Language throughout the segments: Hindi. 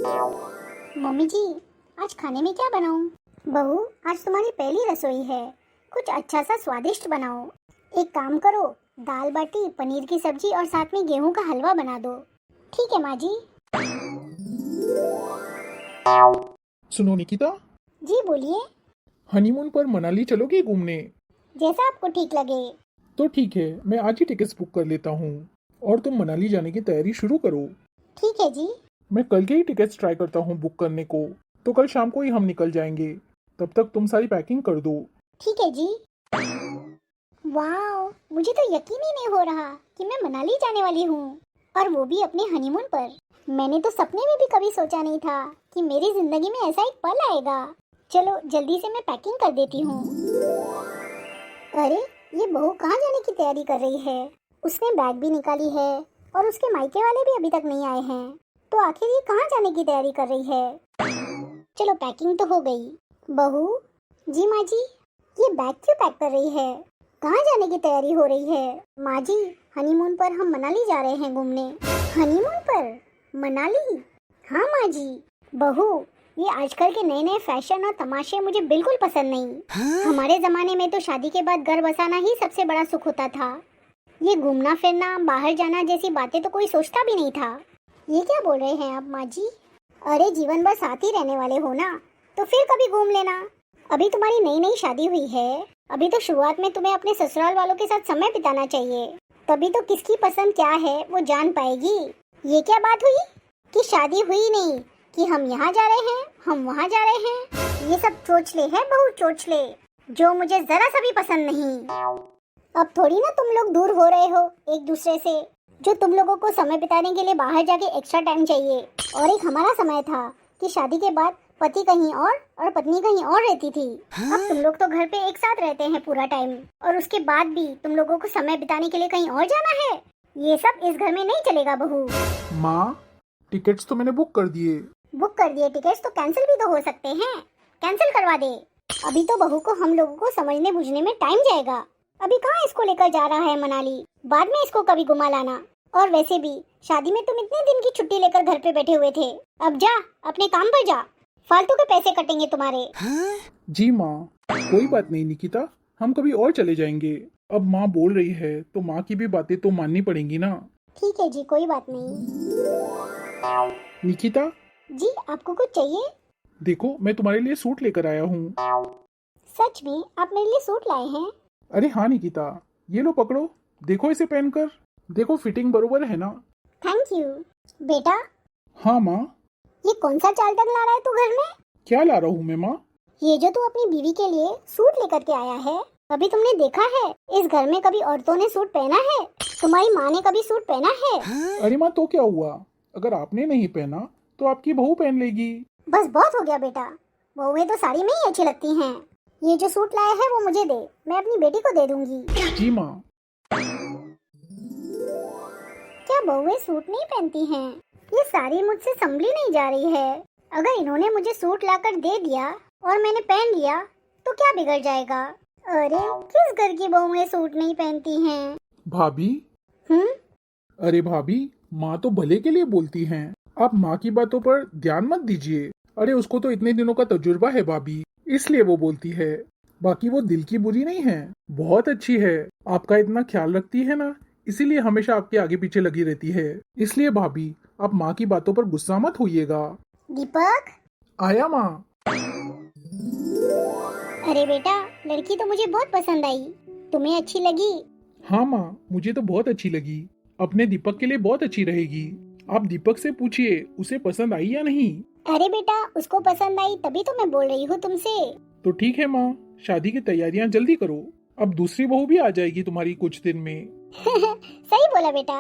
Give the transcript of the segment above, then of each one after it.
मम्मी जी, आज खाने में क्या बनाऊं? बहू, आज तुम्हारी पहली रसोई है, कुछ अच्छा सा स्वादिष्ट बनाओ। एक काम करो, दाल बाटी, पनीर की सब्जी और साथ में गेहूं का हलवा बना दो। ठीक है माँ जी। सुनो निकिता, जी बोलिए। हनीमून पर मनाली चलोगे घूमने? जैसा आपको ठीक लगे। तो ठीक है, मैं आज ही टिकट्स बुक कर लेता हूँ और तुम मनाली जाने की तैयारी शुरू करो। ठीक है जी। मैं कल के ही टिकट्स ट्राई करता हूँ बुक करने को, तो कल शाम को ही हम निकल जाएंगे। तब तक तुम सारी पैकिंग कर दो। ठीक है जी। वाह, मुझे तो यकीन ही नहीं हो रहा कि मैं मनाली जाने वाली हूँ, और वो भी अपने हनीमून पर। मैंने तो सपने में भी कभी सोचा नहीं था कि मेरी जिंदगी में ऐसा एक पल आएगा। चलो जल्दी से मैं पैकिंग कर देती हूँ। अरे, ये बहू कहाँ जाने की तैयारी कर रही है? उसने बैग भी निकाली है और उसके मायके वाले भी अभी तक नहीं आए हैं, तो आखिर ये कहाँ जाने की तैयारी कर रही है? चलो पैकिंग तो हो गई। बहू जी, माँ जी, ये बैग क्यों पैक कर रही है? कहाँ जाने की तैयारी हो रही है? माँ जी, हनीमून पर हम मनाली जा रहे हैं घूमने। हनीमून पर मनाली? हाँ माँ जी। बहू, ये आजकल के नए नए फैशन और तमाशे मुझे बिल्कुल पसंद नहीं। हमारे जमाने में तो शादी के बाद घर बसाना ही सबसे बड़ा सुख होता था। ये घूमना फिरना, बाहर जाना जैसी बातें तो कोई सोचता भी नहीं था। ये क्या बोल रहे हैं आप माँ जी? अरे, जीवन भर साथ ही रहने वाले हो ना, तो फिर कभी घूम लेना। अभी तुम्हारी नई नई शादी हुई है, अभी तो शुरुआत में तुम्हें अपने ससुराल वालों के साथ समय बिताना चाहिए, तभी तो किसकी पसंद क्या है वो जान पाएगी। ये क्या बात हुई कि शादी हुई नहीं, कि हम यहाँ जा रहे हैं, हम वहाँ जा रहे हैं? ये सब चोचले है बहू, चोचले, जो मुझे जरा सा भी पसंद नहीं। अब थोड़ी ना तुम लोग दूर हो रहे हो एक दूसरे से, जो तुम लोगों को समय बिताने के लिए बाहर जाके एक्स्ट्रा टाइम चाहिए, और एक हमारा समय था कि शादी के बाद पति कहीं और पत्नी कहीं और रहती थी। अब तुम लोग तो घर पे एक साथ रहते हैं पूरा टाइम, और उसके बाद भी तुम लोगों को समय बिताने के लिए कहीं और जाना है। ये सब इस घर में नहीं चलेगा बहू। माँ, टिकट्स तो मैंने बुक कर दिए। बुक कर दिए टिकट्स तो कैंसिल भी तो हो सकते हैं, कैंसिल करवा दे। अभी तो बहू को हम लोगों को समझने बुझने में टाइम जाएगा। अभी कहाँ इसको लेकर जा रहा है मनाली, बाद में इसको कभी घुमा लाना। और वैसे भी शादी में तुम इतने दिन की छुट्टी लेकर घर पे बैठे हुए थे, अब जा अपने काम पर जा, फालतू के पैसे कटेंगे तुम्हारे। जी माँ, कोई बात नहीं निकिता, हम कभी और चले जाएंगे। अब माँ बोल रही है तो माँ की भी बातें तो माननी पड़ेंगी ना। ठीक है जी, कोई बात नहीं। निकिता, जी, आपको कुछ चाहिए? देखो मैं तुम्हारे लिए सूट लेकर आया हूँ। सच में आप मेरे लिए सूट लाए हैं? अरे हाँ निकिता, ये लो पकड़ो, देखो इसे पहनकर, देखो फिटिंग बरोबर है ना। Thank you. बेटा, हाँ माँ। ये कौन सा चाल तक ला रहा है तू घर में? क्या ला रहा हूँ मैं माँ? ये जो तू अपनी बीवी के लिए सूट लेकर के आया है, अभी तुमने देखा है इस घर में कभी औरतों ने सूट पहना है? तुम्हारी माँ ने कभी सूट पहना है? अरे माँ, तो क्या हुआ, अगर आपने नहीं पहना तो आपकी बहू पहन लेगी। बस बहुत हो गया बेटा, बहुएं तो साड़ी में ही अच्छी लगती हैं। ये जो सूट लाया है वो मुझे दे, मैं अपनी बेटी को दे दूंगी। जी माँ। क्या बहुएं सूट नहीं पहनती हैं? ये साड़ी मुझसे संभली नहीं जा रही है। अगर इन्होंने मुझे सूट लाकर दे दिया और मैंने पहन लिया तो क्या बिगड़ जाएगा? अरे, किस घर की बहुएं सूट नहीं पहनती हैं? भाभी। अरे भाभी, माँ तो भले के लिए बोलती हैं, आप माँ की बातों पर ध्यान मत दीजिए। अरे उसको तो इतने दिनों का तजुर्बा है भाभी, इसलिए वो बोलती है। बाकी वो दिल की बुरी नहीं है, बहुत अच्छी है, आपका इतना ख्याल रखती है ना, इसीलिए हमेशा आपके आगे पीछे लगी रहती है। इसलिए भाभी, आप माँ की बातों पर गुस्सा मत होइएगा। दीपक। आया माँ। अरे बेटा, लड़की तो मुझे बहुत पसंद आई, तुम्हें अच्छी लगी? हाँ माँ, मुझे तो बहुत अच्छी लगी, अपने दीपक के लिए बहुत अच्छी रहेगी। आप दीपक से पूछिए उसे पसंद आई या नहीं। अरे बेटा, उसको पसंद आई तभी तो मैं बोल रही हूँ तुमसे। तो ठीक है माँ, शादी की तैयारियाँ जल्दी करो, अब दूसरी बहू भी आ जाएगी तुम्हारी कुछ दिन में। सही बोला बेटा।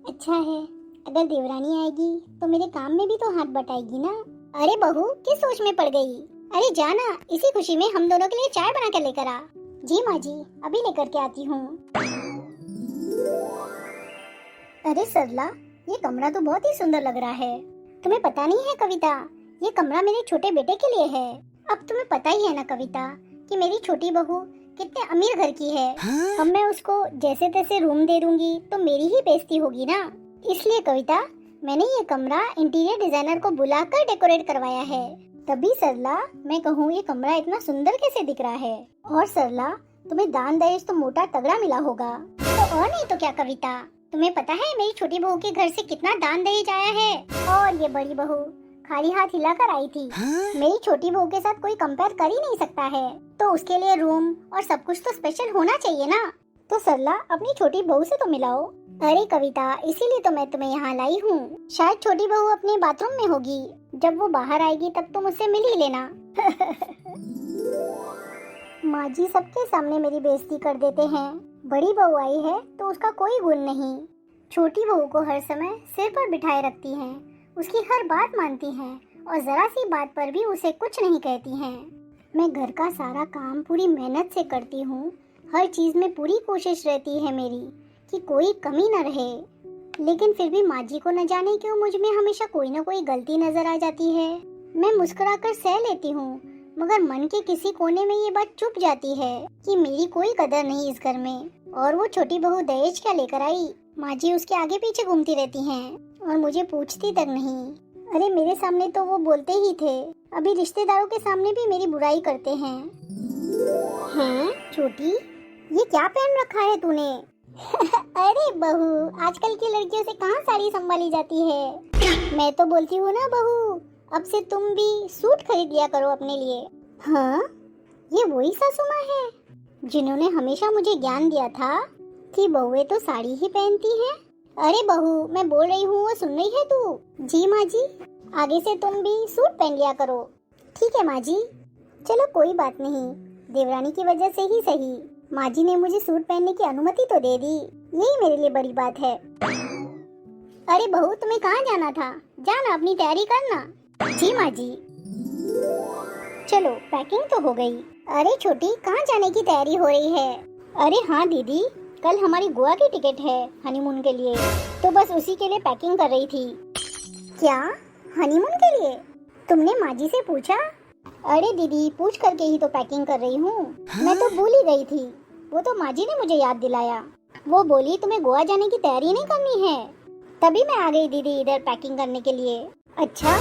अच्छा है, अगर देवरानी आएगी तो मेरे काम में भी तो हाथ बटाएगी ना। अरे बहू, किस सोच में पड़ गई? अरे जाना, इसी खुशी में हम दोनों के लिए चाय बना कर लेकर आ। जी माँ जी, अभी लेकर के आती हूँ। अरे सरला, ये कमरा तो बहुत ही सुंदर लग रहा है। तुम्हें पता नहीं है कविता, ये कमरा मेरे छोटे बेटे के लिए है। अब तुम्हें पता ही है ना कविता कि मेरी छोटी बहू कितने अमीर घर की है। अब मैं उसको जैसे तैसे रूम दे दूंगी तो मेरी ही बेइज्जती होगी ना। इसलिए कविता, मैंने ये कमरा इंटीरियर डिजाइनर को बुलाकर डेकोरेट करवाया है। तभी सरला मैं कहूँ ये कमरा इतना सुंदर कैसे दिख रहा है। और सरला तुम्हें दान दहेज तो मोटा तगड़ा मिला होगा। तो और नहीं तो क्या कविता, तुम्हें पता है मेरी छोटी बहू के घर से कितना दान दहेज आया है। और ये बड़ी बहू खाली हाथ हिलाकर आई थी। मेरी छोटी बहू के साथ कोई कंपेयर कर ही नहीं सकता है, तो उसके लिए रूम और सब कुछ तो स्पेशल होना चाहिए ना। तो सरला अपनी छोटी बहू से तो मिलाओ। अरे कविता, इसीलिए तो मैं तुम्हें यहाँ लाई हूँ। शायद छोटी बहू अपने बाथरूम में होगी, जब वो बाहर आएगी तब तुम उससे मिल ही लेना। माँ जी सबके सामने मेरी बेइज्जती कर देते हैं। बड़ी बहू आई है तो उसका कोई गुण नहीं। छोटी बहू को हर समय सिर पर बिठाए रखती हैं, उसकी हर बात मानती हैं और जरा सी बात पर भी उसे कुछ नहीं कहती हैं। मैं घर का सारा काम पूरी मेहनत से करती हूँ, हर चीज में पूरी कोशिश रहती है मेरी कि कोई कमी न रहे, लेकिन फिर भी माँ जी को न जाने क्यों मुझ में हमेशा कोई न कोई गलती नजर आ जाती है। मैं मुस्कुराकर सह लेती हूँ, मगर मन के किसी कोने में ये बात चुप जाती है कि मेरी कोई कदर नहीं इस घर में। और वो छोटी बहू दहेज क्या लेकर आई, माँ जी उसके आगे पीछे घूमती रहती हैं और मुझे पूछती तक नहीं। अरे मेरे सामने तो वो बोलते ही थे, अभी रिश्तेदारों के सामने भी मेरी बुराई करते हैं। हैं छोटी, ये क्या पहन रखा है तूने? अरे बहू, आजकल की लड़कियों से कहाँ साड़ी संभाली जाती है। मैं तो बोलती हूँ ना बहू, अब से तुम भी सूट खरीद लिया करो अपने लिए। हाँ, ये वही सासू माँ है जिन्होंने हमेशा मुझे ज्ञान दिया था कि बहुएं तो साड़ी ही पहनती हैं। अरे बहू, मैं बोल रही हूँ, वो सुन रही है तू? जी माँ जी, आगे से तुम भी सूट पहन लिया करो। ठीक है माँ जी। चलो कोई बात नहीं, देवरानी की वजह से ही सही, माँ जी ने मुझे सूट पहनने की अनुमति तो दे दी, यही मेरे लिए बड़ी बात है। अरे बहू, तुम्हें कहाँ जाना था? जाना, अपनी तैयारी करना। जी माँ जी। चलो पैकिंग तो हो गई। अरे छोटी, कहाँ जाने की तैयारी हो रही है? अरे हाँ दीदी, कल हमारी गोवा की टिकट है हनीमून के लिए, तो बस उसी के लिए पैकिंग कर रही थी। क्या हनीमून के लिए? तुमने माँ जी से पूछा? अरे दीदी, पूछ करके ही तो पैकिंग कर रही हूँ। मैं तो भूल ही गई थी, वो तो माँ जी ने मुझे याद दिलाया। वो बोली तुम्हें गोवा जाने की तैयारी नहीं करनी है, तभी मैं आ गई दीदी इधर पैकिंग करने के लिए। अच्छा,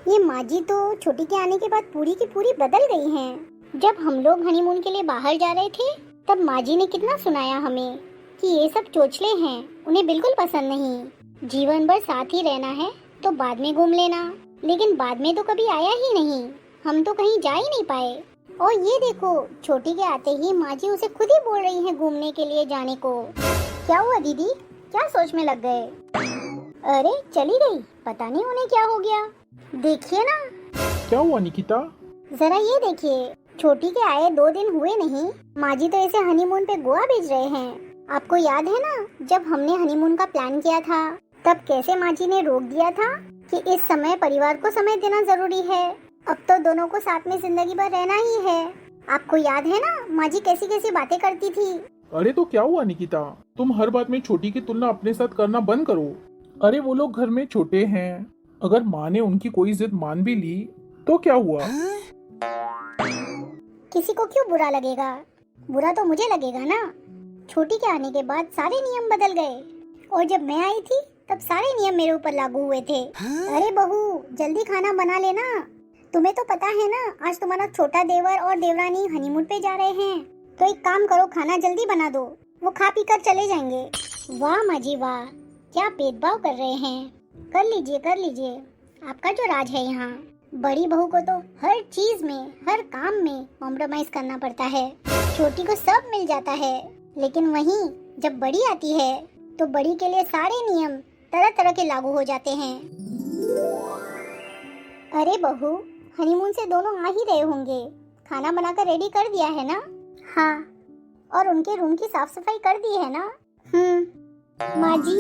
ये माँ जी तो छोटी के आने के बाद पूरी की पूरी बदल गई हैं। जब हम लोग हनीमून के लिए बाहर जा रहे थे, तब माँ जी ने कितना सुनाया हमें कि ये सब चोचले हैं, उन्हें बिल्कुल पसंद नहीं। जीवन भर साथ ही रहना है तो बाद में घूम लेना, लेकिन बाद में तो कभी आया ही नहीं, हम तो कहीं जा ही नहीं पाए। और ये देखो, छोटी के आते ही माँ जी उसे खुद ही बोल रही है घूमने के लिए जाने को। क्या हुआ दीदी, क्या सोच में लग गए? अरे चली गई, पता नहीं उन्हें क्या हो गया। देखिए ना। क्या हुआ निकिता? जरा ये देखिए, छोटी के आए 2 दिन हुए नहीं, माँ जी तो इसे हनीमून पे गोवा भेज रहे हैं। आपको याद है ना, जब हमने हनीमून का प्लान किया था, तब कैसे माँ जी ने रोक दिया था कि इस समय परिवार को समय देना जरूरी है, अब तो दोनों को साथ में जिंदगी भर रहना ही है। आपको याद है ना, माँ जी कैसी कैसी बातें करती थी। अरे तो क्या हुआ निकिता, तुम हर बात में छोटी की तुलना अपने साथ करना बंद करो। अरे वो लोग घर में छोटे हैं, अगर माँ ने उनकी कोई जिद मान भी ली तो क्या हुआ? किसी को क्यों बुरा लगेगा? बुरा तो मुझे लगेगा ना। छोटी के आने के बाद सारे नियम बदल गए, और जब मैं आई थी तब सारे नियम मेरे ऊपर लागू हुए थे। अरे बहू, जल्दी खाना बना लेना। तुम्हें तो पता है ना, आज तुम्हारा छोटा देवर और देवरानी हनीमून पे जा रहे हैं, तो एक काम करो, खाना जल्दी बना दो, वो खा पी कर चले जाएंगे। वाह माँ जी वाह, क्या भेदभाव कर रहे हैं। कर लीजिए कर लीजिए, आपका जो राज है यहाँ। बड़ी बहू को तो हर चीज में, हर काम में कॉम्प्रोमाइज करना पड़ता है। छोटी को सब मिल जाता है, लेकिन वहीं जब बड़ी आती है तो बड़ी के लिए सारे नियम तरह तरह के लागू हो जाते हैं। अरे बहू, हनीमून से दोनों आ ही रहे होंगे, खाना बनाकर रेडी कर दिया है ना? हाँ, और उनके रूम की साफ सफाई कर दी है ना? माँ जी,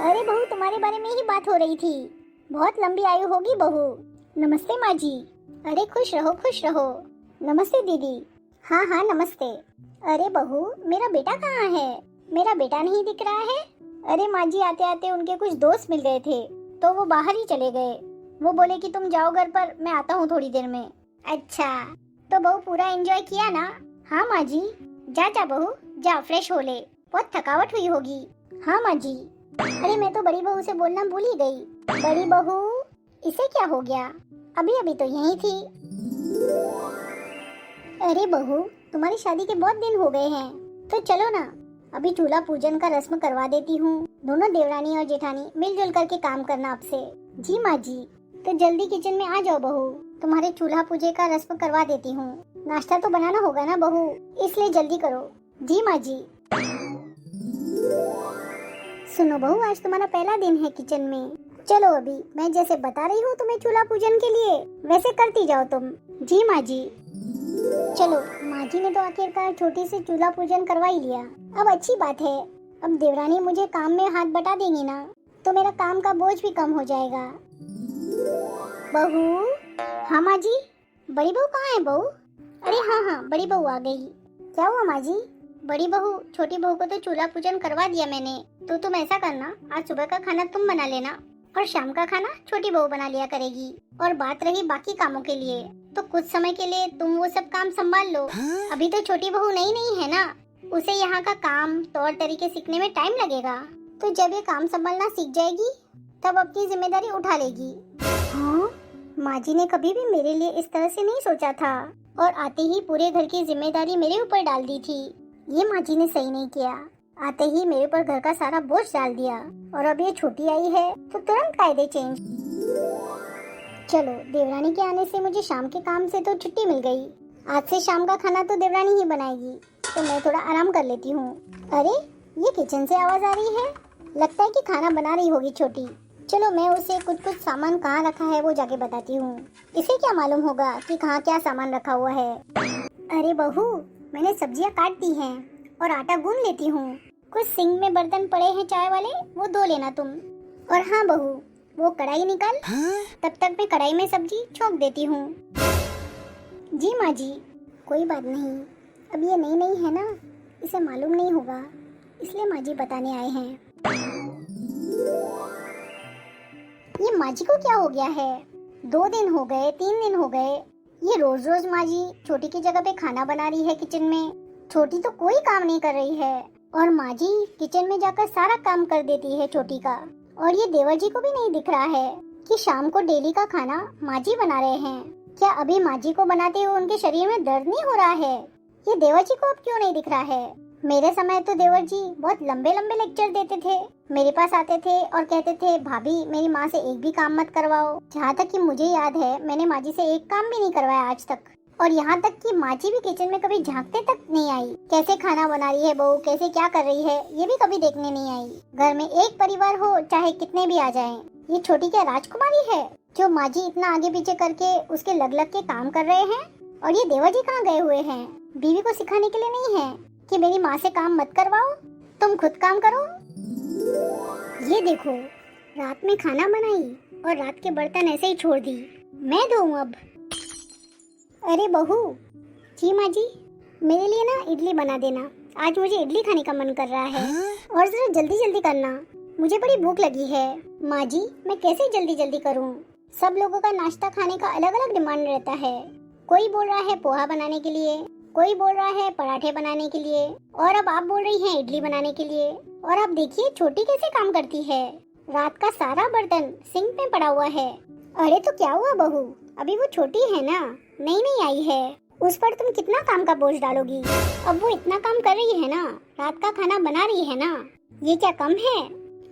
अरे बहू, तुम्हारे बारे में ही बात हो रही थी। बहुत लंबी आयु होगी बहू। नमस्ते माँ जी। अरे खुश रहो खुश रहो। नमस्ते दीदी। हाँ हाँ नमस्ते। अरे बहू, मेरा बेटा कहाँ है? मेरा बेटा नहीं दिख रहा है। अरे माँ जी, आते आते उनके कुछ दोस्त मिल गए थे, तो वो बाहर ही चले गए। वो बोले कि तुम जाओ घर पर, मैं आता हूँ थोड़ी देर में। अच्छा, तो बहू पूरा एंजॉय किया ना? हाँ माँ जी। जा जा बहू, जा फ्रेश हो ले, बहुत थकावट हुई होगी। हाँ माँ जी, अरे मैं तो बड़ी बहू से बोलना भूल ही गई। बड़ी बहू, इसे क्या हो गया? अभी अभी तो यही थी। अरे बहू, तुम्हारी शादी के बहुत दिन हो गए हैं, तो चलो ना, अभी चूल्हा पूजन का रस्म करवा देती हूँ। दोनों देवरानी और जेठानी मिलजुल करके काम करना आपसे। जी माँ जी। तो जल्दी किचन में आ जाओ बहू, तुम्हारे चूल्हा पूजे का रस्म करवा देती हूँ। नाश्ता तो बनाना होगा ना बहू, इसलिए जल्दी करो। जी माँ जी। सुनो बहू, आज तुम्हारा पहला दिन है किचन में। चलो अभी मैं जैसे बता रही हूँ तुम्हें चूल्हा पूजन के लिए, वैसे करती जाओ तुम। जी माँ जी। चलो, माँ जी ने तो आखिरकार छोटी से चूल्हा पूजन करवा ही लिया। अब अच्छी बात है, अब देवरानी मुझे काम में हाथ बटा देंगी ना, तो मेरा काम का बोझ भी कम हो जाएगा। बहू। हाँ माँ जी। बड़ी बहू कहाँ है बहू? अरे हाँ, बड़ी बहू आ गई। क्या हुआ माँ जी? बड़ी बहू, छोटी बहू को तो चूल्हा पूजन करवा दिया मैंने, तो तुम ऐसा करना, आज सुबह का खाना तुम बना लेना और शाम का खाना छोटी बहू बना लिया करेगी। और बात रही बाकी कामों के लिए, तो कुछ समय के लिए तुम वो सब काम संभाल लो। अभी तो छोटी बहू नई नहीं है ना, उसे यहाँ का काम तौर तरीके सीखने में टाइम लगेगा। तो जब ये काम संभालना सीख जाएगी तब अपनी जिम्मेदारी उठा लेगी। हाँ, माँ जी ने कभी भी मेरे लिए इस तरह से नहीं सोचा था, और आते ही पूरे घर की जिम्मेदारी मेरे ऊपर डाल दी थी। ये माँ जी ने सही नहीं किया, आते ही मेरे ऊपर घर का सारा बोझ डाल दिया, और अब ये छोटी आई है तो तुरंत कायदे चेंज। चलो, देवरानी के आने से मुझे शाम के काम से तो छुट्टी मिल गई। आज से शाम का खाना तो देवरानी ही बनाएगी, तो मैं थोड़ा आराम कर लेती हूँ। अरे, ये किचन से आवाज आ रही है, लगता है कि खाना बना रही होगी छोटी। चलो, मैं उसे कुछ सामान कहाँ रखा है वो जाके बताती हूँ। इसे क्या मालूम होगा कि कहाँ क्या सामान रखा हुआ है। अरे बहू, मैंने सब्जियाँ काट दी हैं और आटा गूंद लेती हूँ। कुछ सिंक में बर्तन पड़े हैं चाय वाले, वो धो लेना तुम। और हाँ बहू, वो कढ़ाई निकाल। तब तक मैं कढ़ाई में सब्जी छोंक देती हूँ। जी माँ जी। कोई बात नहीं, अब ये नई है ना, इसे मालूम नहीं होगा, इसलिए माँ जी बताने आए हैं। ये माँ जी को क्या हो गया है? 2 दिन हो गए, 3 दिन हो गए, ये रोज रोज माँ जी छोटी की जगह पे खाना बना रही है किचन में। छोटी तो कोई काम नहीं कर रही है, और माँ जी किचन में जाकर सारा काम कर देती है छोटी का। और ये देवर जी को भी नहीं दिख रहा है कि शाम को डेली का खाना माँ जी बना रहे हैं। क्या अभी माँ जी को बनाते हुए उनके शरीर में दर्द नहीं हो रहा है? ये देवर जी को अब क्यों नहीं दिख रहा है? मेरे समय तो देवर जी बहुत लंबे लंबे लेक्चर देते थे, मेरे पास आते थे और कहते थे, भाभी मेरी माँ से एक भी काम मत करवाओ। जहाँ तक कि मुझे याद है, मैंने माँ जी से एक काम भी नहीं करवाया आज तक। और यहाँ तक कि माँ जी भी किचन में कभी झांकते तक नहीं आई। कैसे खाना बना रही है बहू, कैसे क्या कर रही है, ये भी कभी देखने नहीं आई। घर में एक परिवार हो, चाहे कितने भी आ जाएं, ये छोटी क्या राजकुमारी है जो माँ जी इतना आगे पीछे करके उसके लग लग के काम कर रहे हैं? और ये देवर जी कहाँ गए हुए हैं? बीवी को सिखाने के लिए नहीं है कि मेरी माँ से काम मत करवाओ, तुम खुद काम करो। ये देखो, रात में खाना बनाई और रात के बर्तन ऐसे ही छोड़ दी, मैं धोऊं अब? अरे बहू। जी माँ जी। मेरे लिए ना इडली बना देना, आज मुझे इडली खाने का मन कर रहा है। और जरा जल्दी जल्दी करना, मुझे बड़ी भूख लगी है। माँ जी, मैं कैसे जल्दी जल्दी करूँ? सब लोगों का नाश्ता खाने का अलग अलग डिमांड रहता है। कोई बोल रहा है पोहा बनाने के लिए, कोई बोल रहा है पराठे बनाने के लिए, और अब आप बोल रही हैं इडली बनाने के लिए। और आप देखिए छोटी कैसे काम करती है, रात का सारा बर्तन सिंक में पड़ा हुआ है। अरे तो क्या हुआ बहू, अभी वो छोटी है ना, नई आई है, उस पर तुम कितना काम का बोझ डालोगी? अब वो इतना काम कर रही है ना, रात का खाना बना रही है ना, ये क्या कम है?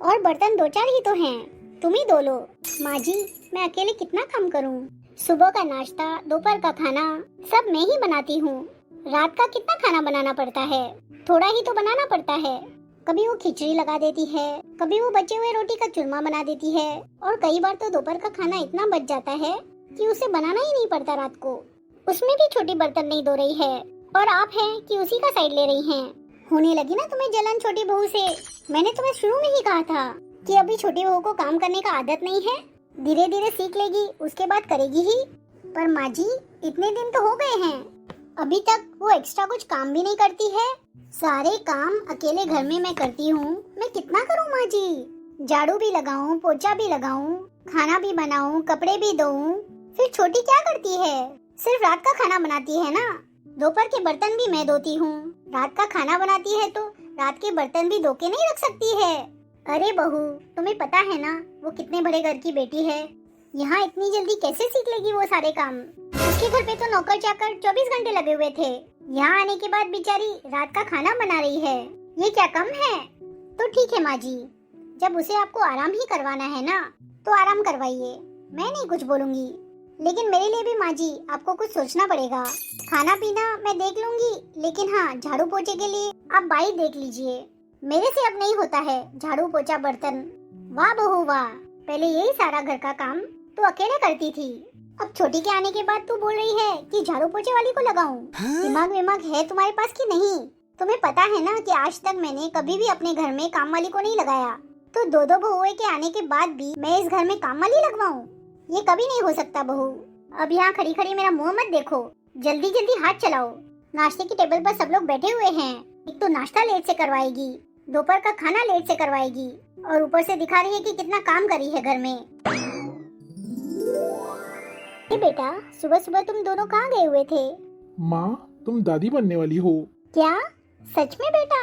और बर्तन 2-4 ही तो हैं, तुम ही धो लो। माँ जी, मैं अकेले कितना काम करूँ? सुबह का नाश्ता, दोपहर का खाना सब मैं ही बनाती हूँ। रात का कितना खाना बनाना पड़ता है, थोड़ा ही तो बनाना पड़ता है। कभी वो खिचड़ी लगा देती है, कभी वो बचे हुए रोटी का चूरमा बना देती है, और कई बार तो दोपहर का खाना इतना बच जाता है कि उसे बनाना ही नहीं पड़ता रात को। उसमें भी छोटी बर्तन नहीं धो रही है, और आप हैं कि उसी का साइड ले रही हैं। होने लगी ना तुम्हें जलन छोटी बहू से? मैंने तुम्हें शुरू में ही कहा था कि अभी छोटी बहू को काम करने का आदत नहीं है, धीरे धीरे सीख लेगी, उसके बाद करेगी ही। पर माँ जी, इतने दिन तो हो गए हैं, अभी तक वो एक्स्ट्रा कुछ काम भी नहीं करती है। सारे काम अकेले घर में मैं करती हूँ, मैं कितना करूँ माँ जी? झाड़ू भी लगाऊं, पोछा भी लगाऊं, खाना भी बनाऊं, कपड़े भी धोऊं। फिर छोटी क्या करती है? सिर्फ रात का खाना बनाती है ना। दोपहर के बर्तन भी मैं धोती हूँ, रात का खाना बनाती है तो रात के बर्तन भी धो के नहीं रख सकती है। अरे बहू, तुम्हें पता है ना वो कितने बड़े घर की बेटी है। यहाँ इतनी जल्दी कैसे सीख लेगी वो सारे काम। उसके घर पे तो नौकर चाकर 24 घंटे लगे हुए थे। यहाँ आने के बाद बेचारी रात का खाना बना रही है। ये क्या कम है? तो ठीक है माँ जी, जब उसे आपको आराम ही करवाना है ना तो आराम करवाइए, मैं नहीं कुछ बोलूंगी। लेकिन मेरे लिए भी माँ जी आपको कुछ सोचना पड़ेगा। खाना पीना मैं देख लूंगी, लेकिन हाँ झाड़ू पोछे के लिए आप बाई देख लीजिए। मेरे से अब नहीं होता है झाड़ू पोछा बर्तन। वाह बहू वाह, पहले यही सारा घर का काम तू अकेले करती थी, अब छोटी के आने के बाद तू बोल रही है कि झाड़ू पोछे वाली को लगाऊं। दिमाग है तुम्हारे पास कि नहीं? तुम्हें पता है ना कि आज तक मैंने कभी भी अपने घर में काम वाली को नहीं लगाया, तो दो दो बहुओं के आने के बाद भी मैं इस घर में काम वाली लगवाऊं? ये कभी नहीं हो सकता बहू। अब यहाँ खड़ी खड़ी मेरा मुंह मत देखो, जल्दी जल्दी हाथ चलाओ। नाश्ते की टेबल पर सब लोग बैठे हुए हैं। एक तो नाश्ता लेट से करवाएगी, दोपहर का खाना लेट से करवाएगी, और ऊपर से दिखा रही है कि कितना काम करी है घर में। बेटा, सुबह सुबह तुम दोनों कहाँ गए हुए थे? माँ, तुम दादी बनने वाली हो। क्या सच में बेटा?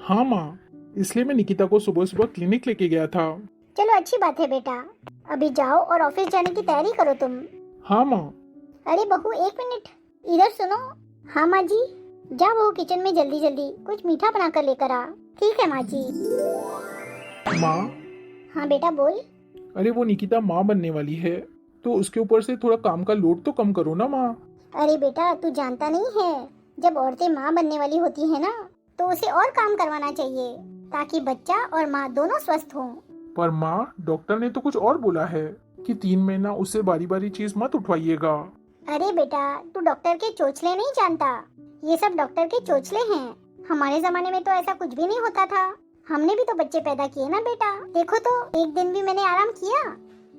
हाँ माँ, इसलिए मैं निकिता को सुबह सुबह क्लिनिक लेके गया था। चलो अच्छी बात है बेटा, अभी जाओ और ऑफिस जाने की तैयारी करो तुम। हाँ माँ। अरे बहू एक मिनट, इधर सुनो। हाँ माँ जी, जा बहू किचन में जल्दी जल्दी कुछ मीठा बना कर लेकर आ। ठीक है माँ जी। माँ। हाँ बेटा बोल। अरे वो निकिता माँ बनने वाली है, तो उसके ऊपर से थोड़ा काम का लोड तो कम करो ना माँ। अरे बेटा तू जानता नहीं है, जब औरतें माँ बनने वाली होती है ना तो उसे और काम करवाना चाहिए, ताकि बच्चा और माँ दोनों स्वस्थ हों। पर माँ, डॉक्टर ने तो कुछ और बोला है कि 3 महीना उससे बारी बारी चीज मत उठवाइएगा। अरे बेटा, तू डॉक्टर के चोचले नहीं जानता, ये सब डॉक्टर के चोचले हैं। हमारे जमाने में तो ऐसा कुछ भी नहीं होता था, हमने भी तो बच्चे पैदा किए ना बेटा। देखो तो एक दिन भी मैंने आराम किया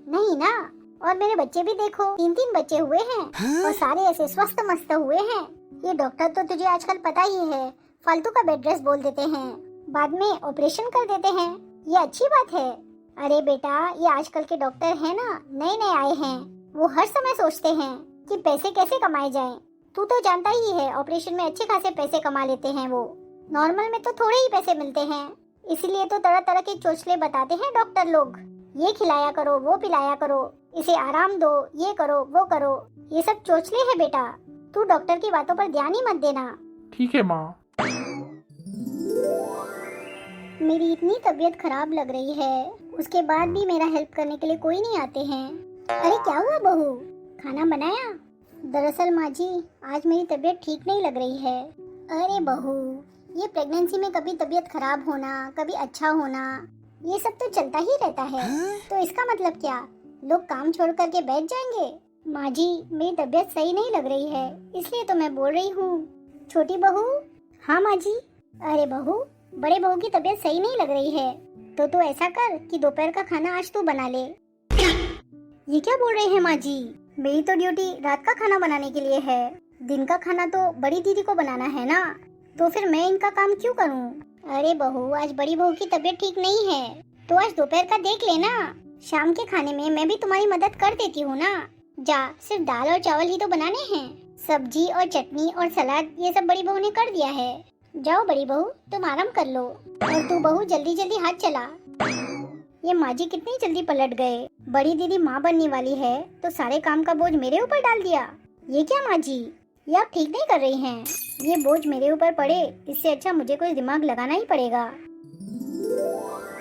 नहीं ना, और मेरे बच्चे भी देखो 3-3 बच्चे हुए हैं और सारे ऐसे स्वस्थ मस्त हुए हैं। ये डॉक्टर तो तुझे आजकल पता ही है, फालतू का बेड रेस्ट बोल देते हैं, बाद में ऑपरेशन कर देते हैं। ये अच्छी बात है? अरे बेटा, ये आजकल के डॉक्टर हैं ना, नए नए आए हैं, वो हर समय सोचते हैं कि पैसे कैसे कमाए जाएं। तू तो जानता ही है ऑपरेशन में अच्छे खासे पैसे कमा लेते हैं वो, नॉर्मल में तो थोड़े ही पैसे मिलते हैं। इसीलिए तो तरह तरह के चोचले बताते हैं डॉक्टर लोग, ये खिलाया करो, वो पिलाया करो, इसे आराम दो, ये करो वो करो। ये सब चोचले हैं बेटा, तू डॉक्टर की बातों पर ध्यान ही मत देना। ठीक है माँ। मेरी इतनी तबीयत खराब लग रही है, उसके बाद भी मेरा हेल्प करने के लिए कोई नहीं आते हैं। अरे क्या हुआ बहू, खाना बनाया? दरअसल माँ जी आज मेरी तबीयत ठीक नहीं लग रही है। अरे बहू, ये प्रेगनेंसी में कभी तबीयत खराब होना, कभी अच्छा होना, ये सब तो चलता ही रहता है। तो इसका मतलब क्या, लोग काम छोड़ करके बैठ जाएंगे? माँ जी मेरी तबीयत सही नहीं लग रही है, इसलिए तो मैं बोल रही हूँ। छोटी बहू। हाँ माँ जी। अरे बहू, बड़े बहू की तबीयत सही नहीं लग रही है, तो तू ऐसा कर कि दोपहर का खाना आज तू बना ले। ये क्या बोल रहे हैं माँ जी, मेरी तो ड्यूटी रात का खाना बनाने के लिए है, दिन का खाना तो बड़ी दीदी को बनाना है ना, तो फिर मैं इनका काम क्यों करूँ? अरे बहू, आज बड़ी बहू की तबीयत ठीक नहीं है, तो आज दोपहर का देख लेना, शाम के खाने में मैं भी तुम्हारी मदद कर देती हूँ ना। जा, सिर्फ दाल और चावल ही तो बनाने हैं, सब्जी और चटनी और सलाद ये सब बड़ी बहू ने कर दिया है। जाओ बड़ी बहू, तुम आराम कर लो, और तू बहू जल्दी जल्दी हाथ चला। ये माँ जी कितनी जल्दी पलट गए, बड़ी दीदी माँ बनने वाली है तो सारे काम का बोझ मेरे ऊपर डाल दिया। ये क्या माँ जी, ये आप ठीक नहीं कर रही हैं, ये बोझ मेरे ऊपर पड़े इससे अच्छा मुझे कोई दिमाग लगाना ही पड़ेगा।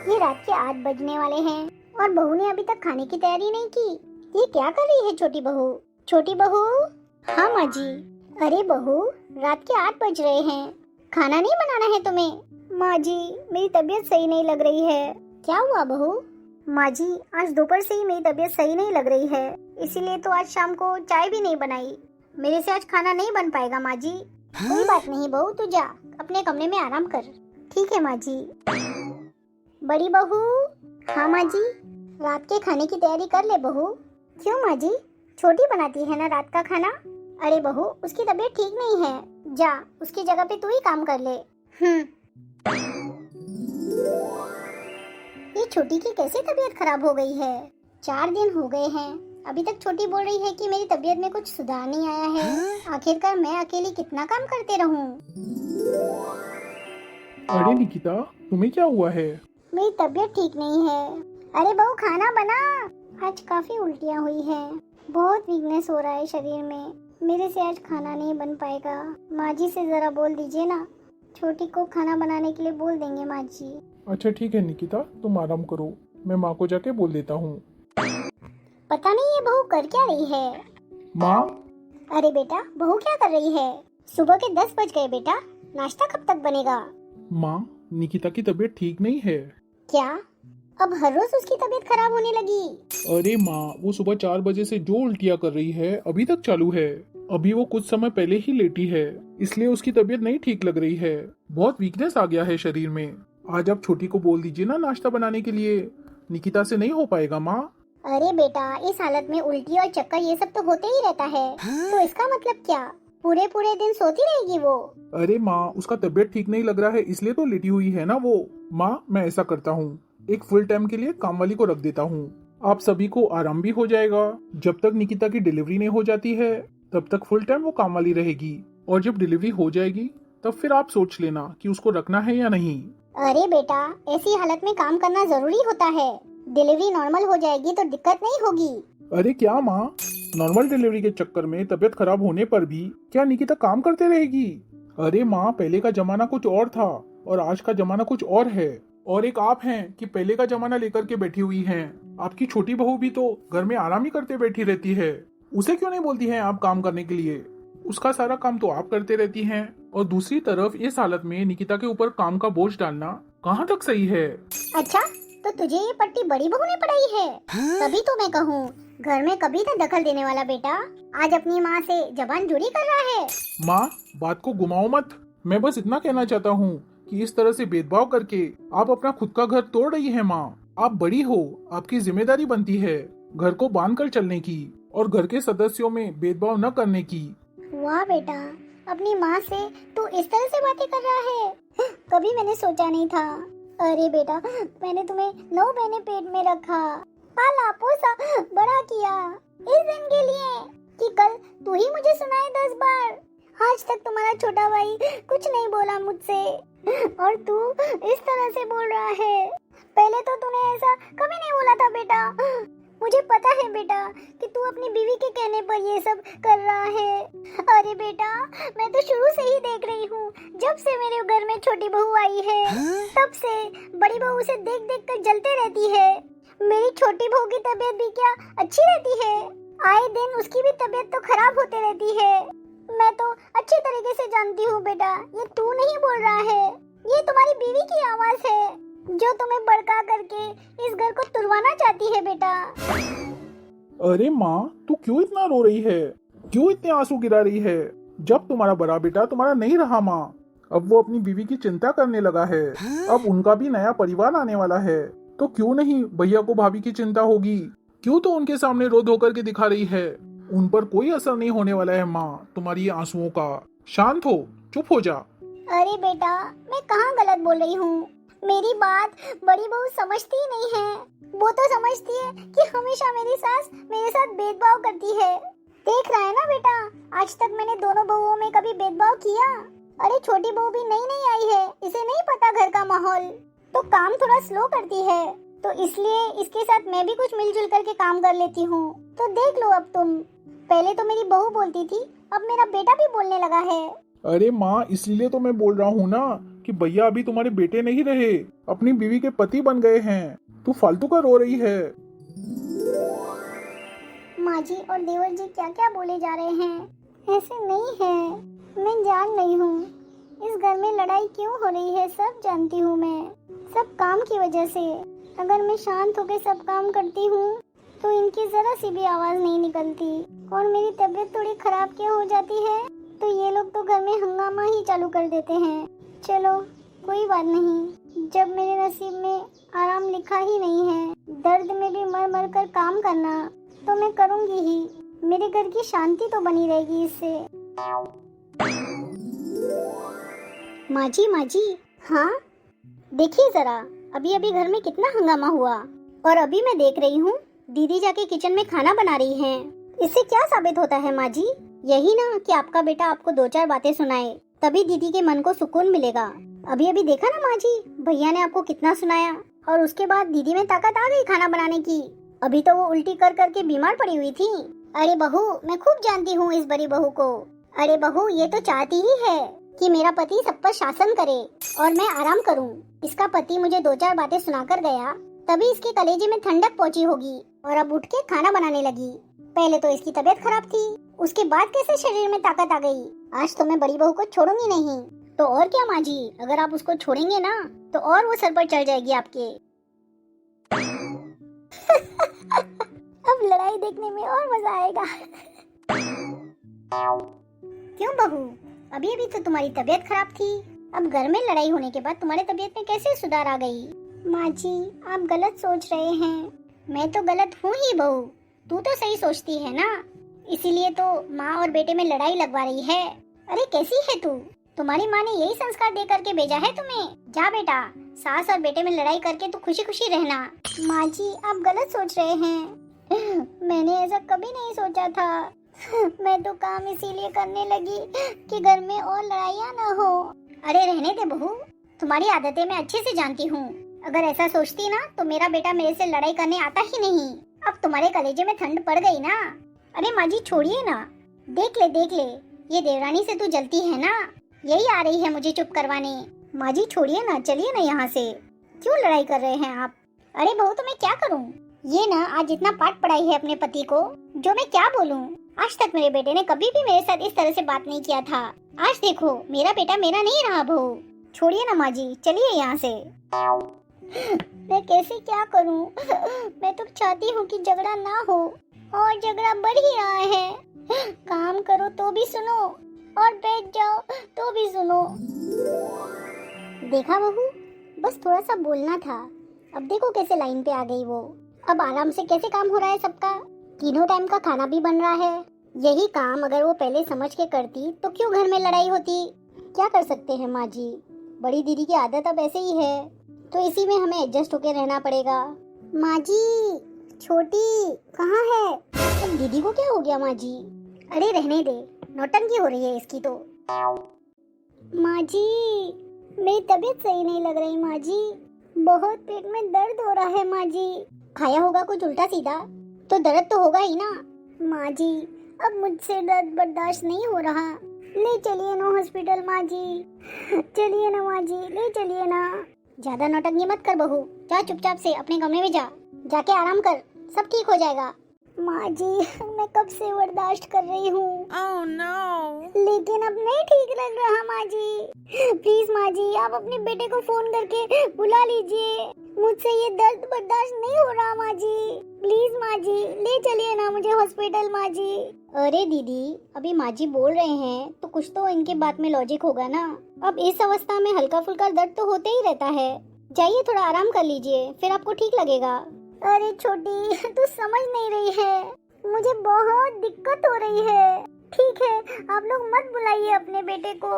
ये रात के 8 बजने वाले हैं और बहू ने अभी तक खाने की तैयारी नहीं की। ये क्या कर रही है छोटी बहू? छोटी बहू। हाँ माँ जी। अरे बहू, रात के 8 बज रहे हैं, खाना नहीं बनाना है तुम्हें? माँ जी मेरी तबीयत सही नहीं लग रही है। क्या हुआ बहू? माँ जी आज दोपहर से ही मेरी तबीयत सही नहीं लग रही है, इसीलिए तो आज शाम को चाय भी नहीं बनाई, मेरे से आज खाना नहीं बन पाएगा माँ जी। कोई बात नहीं बहू, तू जा अपने कमरे में आराम कर। ठीक है माँ जी। बड़ी बहू। हाँ माँ जी। रात के खाने की तैयारी कर ले बहू। क्यों माँ जी, छोटी बनाती है ना रात का खाना। अरे बहू, उसकी तबीयत ठीक नहीं है, जा उसकी जगह पे तू ही काम कर ले। ये छोटी की कैसे तबीयत खराब हो गई है? 4 दिन हो गए हैं, अभी तक छोटी बोल रही है कि मेरी तबीयत में कुछ सुधार नहीं आया है। आखिरकार मैं अकेली कितना काम करते रहूं? अरे निकिता, तुम्हें क्या हुआ है? मेरी तबीयत ठीक नहीं है। अरे बहू खाना बना। आज काफी उल्टियाँ हुई हैं। बहुत वीकनेस हो रहा है शरीर में। मेरे से आज खाना नहीं बन पाएगा। माँ जी से जरा बोल दीजिए ना, छोटी को खाना बनाने के लिए बोल देंगे माँ जी। अच्छा ठीक है निकिता, तुम आराम करो, मैं माँ को जाके बोल देता हूँ। पता नहीं ये बहू कर क्या रही है। माँ। अरे बेटा, बहू क्या कर रही है? सुबह के 10 बज गए बेटा, नाश्ता कब तक बनेगा? माँ, निकिता की तबीयत ठीक नहीं है। क्या? अब हर रोज उसकी तबीयत खराब होने लगी? अरे माँ, वो सुबह 4 बजे से जो उल्टियाँ कर रही है अभी तक चालू है। अभी वो कुछ समय पहले ही लेटी है, इसलिए उसकी तबीयत नहीं ठीक लग रही है। बहुत वीकनेस आ गया है शरीर में। आज आप छोटी को बोल दीजिए ना नाश्ता बनाने के लिए, निकिता से नहीं हो पाएगा माँ। अरे बेटा, इस हालत में उल्टी और चक्कर ये सब तो होते ही रहता है। तो इसका मतलब क्या? पूरे पूरे दिन सोती रहेगी वो? अरे माँ, उसका तबीयत ठीक नहीं लग रहा है इसलिए तो लेटी हुई है ना वो। माँ, मैं ऐसा करता हूँ, एक फुल टाइम के लिए काम वाली को रख देता हूँ। आप सभी को आराम भी हो जाएगा। जब तक निकिता की डिलीवरी नहीं हो जाती है तब तक फुल टाइम वो काम वाली रहेगी, और जब डिलीवरी हो जाएगी तब फिर आप सोच लेना कि उसको रखना है या नहीं। अरे बेटा, ऐसी हालत में काम करना जरूरी होता है। डिलीवरी नॉर्मल हो जाएगी तो दिक्कत नहीं होगी। अरे क्या माँ, नॉर्मल डिलीवरी के चक्कर में तबीयत खराब होने पर भी क्या निकिता काम करते रहेगी? अरे माँ, पहले का जमाना कुछ और था और आज का जमाना कुछ और है। और एक आप हैं कि पहले का जमाना लेकर के बैठी हुई हैं। आपकी छोटी बहू भी तो घर में आराम ही करते बैठी रहती है। उसे क्यों नहीं बोलती हैं आप काम करने के लिए? उसका सारा काम तो आप करते रहती हैं। और दूसरी तरफ इस हालत में निकिता के ऊपर काम का बोझ डालना कहाँ तक सही है? अच्छा, तो तुझे ये पट्टी बड़ी बहू ने पढ़ाई है? तभी तो मैं कहूँ, घर में कभी न दखल देने वाला बेटा आज अपनी माँ से जबान जुड़ी कर रहा है। माँ, बात को घुमाओ मत। मैं बस इतना कहना चाहता हूँ कि इस तरह से भेदभाव करके आप अपना खुद का घर तोड़ रही हैं माँ। आप बड़ी हो, आपकी जिम्मेदारी बनती है घर को बांध कर चलने की और घर के सदस्यों में भेदभाव न करने की। वाह बेटा, अपनी माँ से तू इस तरह से बातें कर रहा है, कभी मैंने सोचा नहीं था। अरे बेटा, मैंने तुम्हें 9 महीने पेट में रखा, पाला पोसा बड़ा किया इस दिन के लिए कि कल तू ही मुझे सुनाए 10 बार। आज तक तुम्हारा छोटा भाई कुछ नहीं बोला मुझसे और तू इस तरह से बोल रहा है। पहले तो तूने ऐसा कभी नहीं बोला था बेटा। मुझे पता है बेटा कि तू अपनी बीवी के कहने पर ये सब कर रहा है। अरे बेटा, मैं तो शुरू से ही देख रही हूँ, जब से मेरे घर में छोटी बहू आई है तब से बड़ी बहू से देख देख कर जलते रहती है। मेरी छोटी बहू की तबीयत भी क्या अच्छी रहती है? आए दिन उसकी भी तबीयत तो खराब होते रहती है। मैं तो अच्छे तरीके से जानती हूँ बेटा, ये तू नहीं बोल रहा है, ये तुम्हारी बीवी की आवाज है जो तुम्हें भड़का करके इस घर को तुड़वाना चाहती है बेटा। अरे माँ, तू क्यों इतना रो रही है? क्यों इतने आंसू गिरा रही है? जब तुम्हारा बड़ा बेटा तुम्हारा नहीं रहा माँ, अब वो अपनी बीवी की चिंता करने लगा है। अब उनका भी नया परिवार आने वाला है, तो क्यों नहीं भैया को भाभी की चिंता होगी? क्यों तो उनके सामने रो धो करके दिखा रही है? उन पर कोई असर नहीं होने वाला है माँ तुम्हारी आंसुओं का। शांत हो, चुप हो जा। अरे बेटा, मैं कहाँ गलत बोल रही हूँ? मेरी बात बड़ी बहू समझती ही नहीं है। वो तो समझती है कि हमेशा मेरी सास मेरे साथ भेदभाव करती है। देख रहा है ना बेटा, आज तक मैंने दोनों बहुओं में कभी भेदभाव किया? अरे छोटी बहू भी नई नई आई है, इसे नहीं पता घर का माहौल, तो काम थोड़ा स्लो करती है, तो इसलिए इसके साथ मैं भी कुछ मिलजुल करके काम कर लेती हूँ। तो देख लो अब तुम, पहले तो मेरी बहू बोलती थी, अब मेरा बेटा भी बोलने लगा है। अरे माँ, इसलिए तो मैं बोल रहा हूँ ना कि भैया अभी तुम्हारे बेटे नहीं रहे, अपनी बीवी के पति बन गए हैं। तू फालतू का रो रही है। माँ जी और देवर जी क्या क्या बोले जा रहे हैं? ऐसे नहीं है, मैं जान रही हूँ इस घर में लड़ाई क्यों हो रही है, सब जानती हूँ मैं, सब काम की वजह से। अगर मैं शांत होकर सब काम करती हूँ तो इनकी जरा सी भी आवाज नहीं निकलती, और मेरी तबीयत थोड़ी खराब क्या हो जाती है तो ये लोग तो घर में हंगामा ही चालू कर देते हैं। चलो कोई बात नहीं, जब मेरे नसीब में आराम लिखा ही नहीं है, दर्द में भी मर मर कर काम करना, तो मैं करूँगी ही। मेरे घर की शांति तो बनी रहेगी इससे। माँ जी, हाँ देखिए जरा, अभी अभी घर में कितना हंगामा हुआ, और अभी मैं देख रही हूँ दीदी जाके किचन में खाना बना रही हैं। इससे क्या साबित होता है माँ जी? यही ना कि आपका बेटा आपको 2-4 बातें सुनाए, तभी दीदी के मन को सुकून मिलेगा। अभी अभी देखा ना माँ जी, भैया ने आपको कितना सुनाया, और उसके बाद दीदी में ताकत आ गई खाना बनाने की। अभी तो वो उल्टी कर करके बीमार पड़ी हुई थी। अरे बहू, मैं खूब जानती हूँ इस बड़ी बहू को। अरे बहू, ये तो चाहती ही है कि मेरा पति सब पर शासन करे और मैं आराम करूँ। इसका पति मुझे 2-4 बातें सुनाकर गया, तभी इसके कलेजे में ठंडक पहुँची होगी और अब उठ के खाना बनाने लगी। पहले तो इसकी तबीयत खराब थी, उसके बाद कैसे शरीर में ताकत आ गई। आज तो मैं बड़ी बहू को छोड़ूंगी नहीं। तो और क्या माँ जी, अगर आप उसको छोड़ेंगे ना तो और वो सर पर चढ़ जाएगी आपके। अब लड़ाई देखने में और मजा आएगा। क्यों बहू, अभी अभी तो तुम्हारी तबीयत खराब थी, अब घर में लड़ाई होने के बाद तुम्हारे तबीयत में कैसे सुधार आ गई? माँ जी, आप गलत सोच रहे हैं। मैं तो गलत हूँ ही बहू, तू तो सही सोचती है ना, इसीलिए तो माँ और बेटे में लड़ाई लगवा रही है। अरे कैसी है तू? तुम्हारी माँ ने यही संस्कार दे करके भेजा है तुम्हें। जा बेटा, सास और बेटे में लड़ाई करके तू खुशी खुशी रहना। माँ जी, आप गलत सोच रहे हैं। मैंने ऐसा कभी नहीं सोचा था। मैं तो काम इसीलिए करने लगी कि घर में और लड़ाइयाँ न हो। अरे रहने दे बहू, तुम्हारी आदतें मैं अच्छे से जानती हूँ। अगर ऐसा सोचती ना तो मेरा बेटा मेरे से लड़ाई करने आता ही नहीं। अब तुम्हारे कलेजे में ठंड पड़ गई ना। अरे माँ जी छोड़िए ना, देख ले, ये देवरानी से तू जलती है ना, यही आ रही है मुझे चुप करवाने। माँ जी छोड़िए ना, चलिए ना यहाँ से, क्यों लड़ाई कर रहे हैं आप? अरे बहू, तो मैं क्या करूँ? ये ना आज इतना पाठ पढ़ाई है अपने पति को, जो मैं क्या बोलूँ। आज तक मेरे बेटे ने कभी भी मेरे साथ इस तरह से बात नहीं किया था। आज देखो, मेरा बेटा मेरा नहीं रहा बहू। छोड़िए ना माँ जी, चलिए यहाँ से। मैं कैसे क्या करूँ? मैं तो चाहती हूँ कि झगड़ा ना हो, और झगड़ा बढ़ ही रहा है। काम करो तो भी सुनो और बैठ जाओ तो भी सुनो। देखा बहू, बस थोड़ा सा बोलना था, अब देखो कैसे लाइन पे आ गई वो। अब आराम से कैसे काम हो रहा है सबका, तीनों टाइम का खाना भी बन रहा है। यही काम अगर वो पहले समझ के करती तो क्यों घर में लड़ाई होती। क्या कर सकते हैं माँ जी, बड़ी दीदी की आदत अब ऐसे ही है, तो इसी में हमें एडजस्ट होके रहना पड़ेगा। माँ जी, छोटी कहाँ है? अब दीदी को क्या हो गया माँ जी? अरे रहने दे, नौटंकी हो रही है इसकी तो। माँ जी, मेरी तबीयत सही नहीं लग रही माँ जी, बहुत पेट में दर्द हो रहा है माँ जी। खाया होगा कुछ उल्टा सीधा, तो दर्द तो होगा ही ना। माँ जी, अब मुझसे दर्द बर्दाश्त नहीं हो रहा, ले चलिए ना हॉस्पिटल माँ जी, चलिए ना माँ जी, ले चलिए ना। ज्यादा नौटंकी मत कर बहू, जा चुपचाप से अपने कमरे में जा, जाके आराम कर, सब ठीक हो जाएगा। माँ जी, मैं कब से बर्दाश्त कर रही हूँ। Oh no! लेकिन अब नहीं ठीक लग रहा माँ जी। प्लीज माँ जी, आप अपने बेटे को फोन करके बुला लीजिए, मुझसे ये दर्द बर्दाश्त नहीं हो रहा माँ जी। प्लीज माँ जी, ले चलिए ना मुझे हॉस्पिटल माँ जी। अरे दीदी, अभी माँ जी बोल रहे हैं तो कुछ तो इनके बात में लॉजिक होगा ना। अब इस अवस्था में हल्का फुल्का दर्द तो होते ही रहता है, जाइए थोड़ा आराम कर लीजिए, फिर आपको ठीक लगेगा। अरे छोटी, तू समझ नहीं रही है, मुझे बहुत दिक्कत हो रही है। ठीक है, आप लोग मत बुलाइए अपने बेटे को।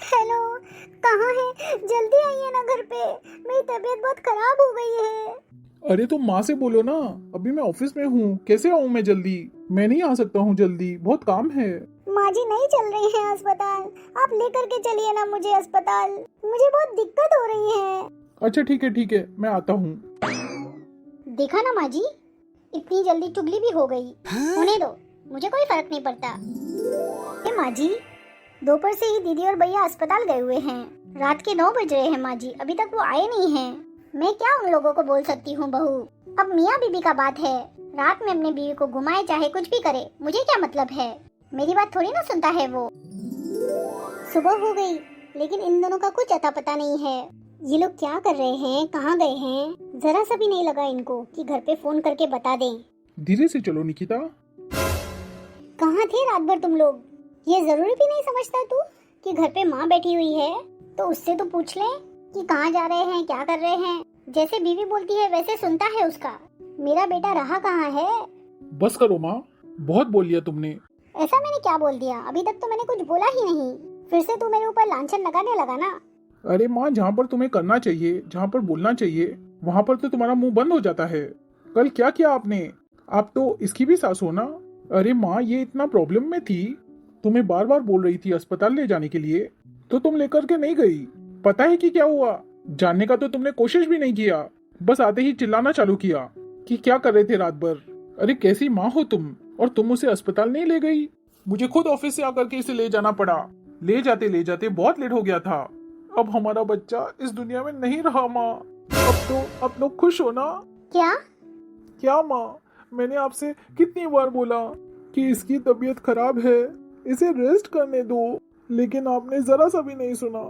हेलो, कहाँ है? जल्दी आइए ना घर पे, मेरी तबीयत बहुत खराब हो गई है। अरे तो माँ से बोलो ना, अभी मैं ऑफिस में हूँ, कैसे आऊँ मैं जल्दी? मैं नहीं आ सकता हूँ जल्दी, बहुत काम है। माँ जी नहीं चल रही हैं अस्पताल, आप लेकर के चलिए ना मुझे अस्पताल, मुझे बहुत दिक्कत हो रही है। अच्छा ठीक है, मैं आता हूँ। देखा ना माँ जी, इतनी जल्दी चुगली भी हो गई। होने दो, मुझे कोई फर्क नहीं पड़ता। ए माँ जी, दोपहर से ही दीदी और भैया अस्पताल गए हुए हैं, रात के 9 बज रहे हैं माँ जी, अभी तक वो आए नहीं हैं। मैं क्या उन लोगों को बोल सकती हूँ बहू, अब मियाँ बीबी का बात है, रात में अपने बीवी को घुमाए चाहे कुछ भी करे, मुझे क्या मतलब है, मेरी बात थोड़ी ना सुनता है वो। सुबह हो गई, लेकिन इन दोनों का कुछ अता पता नहीं है। ये लोग क्या कर रहे हैं, कहाँ गए हैं, जरा सा भी नहीं लगा इनको कि घर पे फोन करके बता दें। धीरे से चलो निकिता। कहाँ थे रात भर तुम लोग? ये जरूरी भी नहीं समझता तू कि घर पे माँ बैठी हुई है तो उससे तो पूछ ले कि कहाँ जा रहे हैं, क्या कर रहे हैं। जैसे बीवी बोलती है वैसे सुनता है उसका। मेरा बेटा रहा कहाँ है? बस करो माँ, बहुत बोल लिया तुमने। ऐसा मैंने क्या बोल दिया? अभी तक तो मैंने कुछ बोला ही नहीं, फिर से तू मेरे ऊपर लांछन लगाने लगा ना। अरे माँ, जहाँ पर तुम्हें करना चाहिए, जहाँ पर बोलना चाहिए, वहाँ पर तो तुम्हारा मुंह बंद हो जाता है। कल क्या किया आपने? आप तो इसकी भी सास हो ना। अरे माँ, ये इतना प्रॉब्लम में थी, तुम्हें बार बार बोल रही थी अस्पताल ले जाने के लिए, तो तुम लेकर के नहीं गई। पता है कि क्या हुआ? जानने का तो तुमने कोशिश भी नहीं किया, बस आते ही चिल्लाना चालू किया कि क्या कर रहे थे रात भर। अरे कैसी माँ हो तुम, और तुम उसे अस्पताल नहीं ले गई। मुझे खुद ऑफिस से आकर के इसे ले जाना पड़ा। ले जाते बहुत लेट हो गया था। अब हमारा बच्चा इस दुनिया में नहीं रहा माँ। अब तो खुश हो ना। क्या माँ, मैंने आपसे कितनी बार बोला कि इसकी तबीयत खराब है, इसे रेस्ट करने दो, लेकिन आपने जरा सा भी नहीं सुना।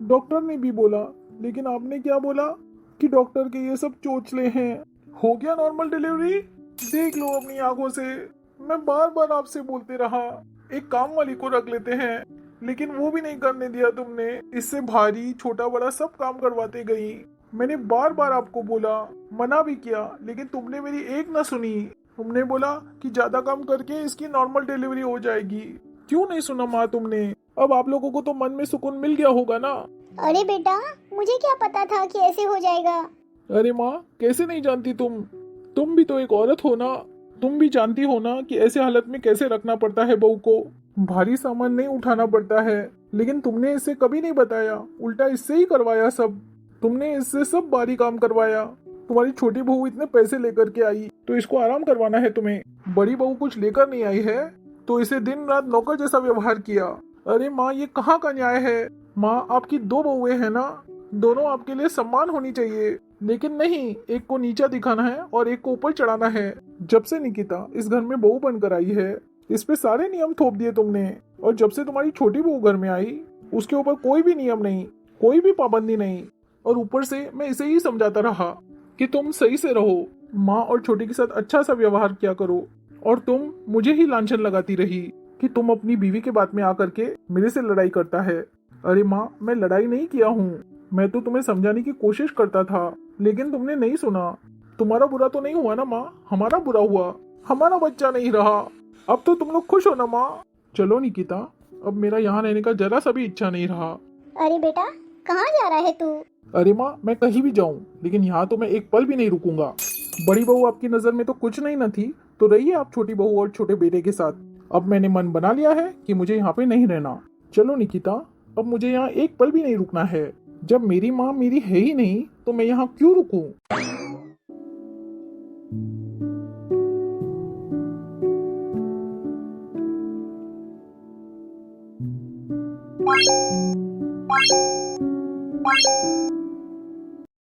डॉक्टर ने भी बोला, लेकिन आपने क्या बोला कि डॉक्टर के ये सब चोचले हैं। हो गया नॉर्मल डिलीवरी, देख लो अपनी आंखों से। मैं बार बार आपसे बोलते रहा एक काम वाली को रख लेते हैं, लेकिन वो भी नहीं करने दिया तुमने। इससे भारी छोटा बड़ा सब काम करवाते गई। मैंने बार बार आपको बोला, मना भी किया, लेकिन तुमने मेरी एक ना सुनी। तुमने बोला कि ज्यादा काम करके इसकी नॉर्मल डिलीवरी हो जाएगी। क्यों नहीं सुना माँ तुमने? अब आप लोगों को तो मन में सुकून मिल गया होगा ना। अरे बेटा, मुझे क्या पता था कि ऐसे हो जाएगा। अरे माँ, कैसे नहीं जानती तुम भी तो एक औरत हो ना। तुम भी जानती हो ना कि ऐसे हालत में कैसे रखना पड़ता है बहू को। भारी सामान नहीं उठाना पड़ता है, लेकिन तुमने इससे कभी नहीं बताया, उल्टा इससे ही करवाया सब। तुमने इससे सब बारी काम करवाया। तुम्हारी छोटी बहू इतने पैसे लेकर के आई तो इसको आराम करवाना है तुम्हें। बड़ी बहू कुछ लेकर नहीं आई है तो इसे दिन रात नौकर जैसा व्यवहार किया। अरे माँ, ये कहाँ का न्याय है? माँ, आपकी 2 बहुएं हैं ना, दोनों आपके लिए सम्मान होनी चाहिए, लेकिन नहीं, एक को नीचा दिखाना है और एक को ऊपर चढ़ाना है। जब से निकिता इस घर में बहू बनकर आई है, इस पे सारे नियम थोप दिए तुमने। और जब से तुम्हारी छोटी बहू घर में आई, उसके ऊपर कोई भी नियम नहीं, कोई भी पाबंदी नहीं। और ऊपर से मैं इसे ही समझाता रहा कि तुम सही से रहो, माँ और छोटी के साथ अच्छा सा व्यवहार किया करो। और तुम मुझे ही लांछन लगाती रही कि तुम अपनी बीवी के बात में आकर के मेरे से लड़ाई करता है। अरे माँ, मैं लड़ाई नहीं किया हूँ, मैं तो तुम्हें समझाने की कोशिश करता था, लेकिन तुमने नहीं सुना। तुम्हारा बुरा तो नहीं हुआ ना माँ, हमारा बुरा हुआ। हमारा बच्चा नहीं रहा। अब तो तुम लोग खुश हो ना माँ? चलो निकिता, अब मेरा यहाँ रहने का जरा सा भी इच्छा नहीं रहा। अरे बेटा, कहाँ जा रहा है तू? अरे माँ, मैं कहीं भी जाऊँ, लेकिन यहाँ तो मैं एक पल भी नहीं रुकूंगा। बड़ी बहू आपकी नजर में तो कुछ नहीं न थी, तो रहिए आप छोटी बहू और छोटे बेटे के साथ। अब मैंने मन बना लिया है कि मुझे यहाँ पे नहीं रहना। चलो निकिता, अब मुझे यहाँ एक पल भी नहीं रुकना है। जब मेरी माँ मेरी है ही नहीं तो मैं यहाँ क्यों रुकूं?